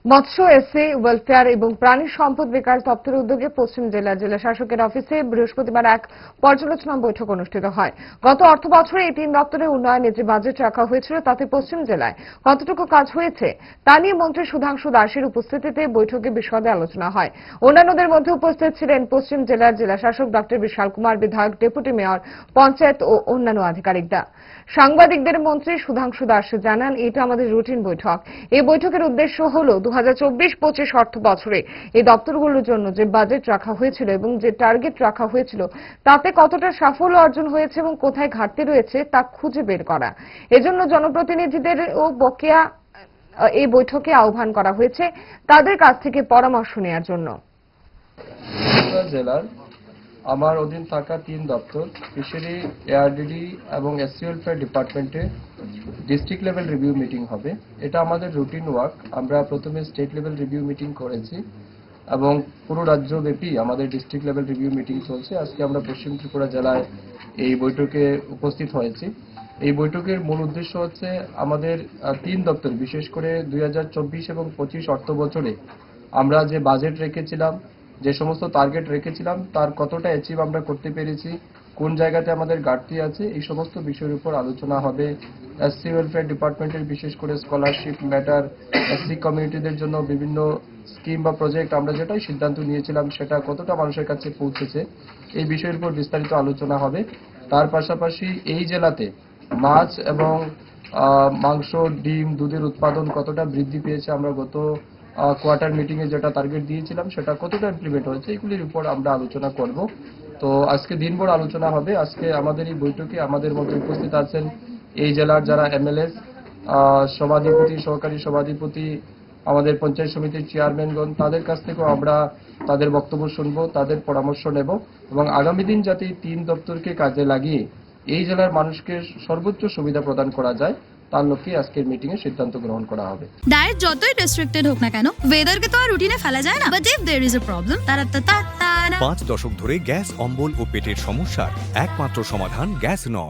মৎস্য SC welfare এবং প্রাণী সম্পদ বিকাশ দপ্তরের উদ্যোগে পশ্চিম জেলা শাসকের অফিসে বৃহস্পতিবার এক পর্যালোচনা বৈঠক অনুষ্ঠিত হয়। গত অর্থ বছরে এই তিন দপ্তরের উন্নয়নে যে বাজেট রাখা হয়েছিল তাতে পশ্চিম জেলায় কতটুকু কাজ হয়েছে তা নিয়ে মন্ত্রী সুধাংশু দাসের উপস্থিতিতে বৈঠকে বিশদে আলোচনা হয়। অন্যান্যদের মধ্যে উপস্থিত ছিলেন পশ্চিম জেলার জেলাশাসক ডক্টর বিশাল কুমার, বিধায়ক, ডেপুটি মেয়র, পঞ্চায়েত ও অন্যান্য আধিকারিকরা। সাংবাদিকদের মন্ত্রী সুধাংশু দাস জানান, এটা আমাদের রুটিন বৈঠক। এই বৈঠকের উদ্দেশ্য হল 2024-25 অর্থ বছরে এই দপ্তরগুলোর জন্য যে বাজেট রাখা হয়েছিল এবং যে টার্গেট রাখা হয়েছিল তাতে কতটা সাফল্য অর্জন হয়েছে এবং কোথায় ঘাটতি রয়েছে তা খুঁজে বের করা। এজন্য জনপ্রতিনিধিদের ও বকেয়া এই বৈঠকে আহ্বান করা হয়েছে তাদের কাছ থেকে পরামর্শ নেওয়ার জন্য। জেলার আমার অধীন থাকা তিন দপ্তর ফিশারি, এআরডিডি এবং এসসি ওয়েলফেয়ার ডিপার্টমেন্টে ডিস্ট্রিক্ট লেভেল রিভিউ মিটিং হবে। এটা আমাদের রুটিন ওয়ার্ক। আমরা প্রথমে স্টেট লেভেল রিভিউ মিটিং করেছি এবং পুরো রাজ্যব্যাপী আমাদের ডিস্ট্রিক্ট লেভেল রিভিউ মিটিং চলছে। আজকে আমরা পশ্চিম ত্রিপুরা জেলায় এই বৈঠকে উপস্থিত হয়েছি। এই বৈঠকের মূল উদ্দেশ্য হচ্ছে আমাদের তিন দপ্তর, বিশেষ করে 2024 এবং 25 অর্থ বছরে আমরা যে বাজেট রেখেছিলাম, যে সমস্ত টার্গেট রেখেছিলাম তার কতটা অ্যাচিভ আমরা করতে পেরেছি, কোন জায়গাতে আমাদের ঘাটতি আছে, এই সমস্ত বিষয়ের উপর আলোচনা হবে। এসসি ওয়েলফেয়ার ডিপার্টমেন্টের বিশেষ করে স্কলারশিপ ম্যাটার, এসসি কমিউনিটিদের জন্য বিভিন্ন স্কিম বা প্রজেক্ট আমরা যেটাই সিদ্ধান্ত নিয়েছিলাম সেটা কতটা মানুষের কাছে পৌঁছেছে, এই বিষয়ের উপর বিস্তারিত আলোচনা হবে। তার পাশাপাশি এই জেলাতে মাছ এবং মাংস, ডিম, দুধের উৎপাদন কতটা বৃদ্ধি পেয়েছে, আমরা গত কোয়ার্টার মিটিং এ যেটা টার্গেট দিয়েছিলাম সেটা কতটা ইমপ্লিমেন্ট হয়েছে, এগুলির উপর আমরা আলোচনা করব। তো আজকে দিনভর আলোচনা হবে। আজকে আমাদের এই বৈঠকে আমাদের মধ্যে উপস্থিত আছেন এই জেলার যারা এমএলএস, সভাধিপতি, সহকারী সভাধিপতি, আমাদের পঞ্চায়েত সমিতির চেয়ারম্যানগণ, তাদের কাছ থেকেও আমরা তাদের বক্তব্য শুনব, তাদের পরামর্শ নেব এবং আগামী দিন যাতে তিন দপ্তরকে কাজে লাগিয়ে এই জেলার মানুষকে সর্বোচ্চ সুবিধা প্রদান করা যায় তার লক্ষ্যে আজকের মিটিং এ সিদ্ধান্ত গ্রহণ করা হবে। ডায়েট যতই রেস্ট্রিক্টেড হোক না কেন, ওয়েদারকে তো আর রুটিনে ফেলা যায় না। But if there is a problem, 5 দশক ধরে গ্যাস, অম্বল ও পেটের সমস্যার একমাত্র সমাধান গ্যাস নল।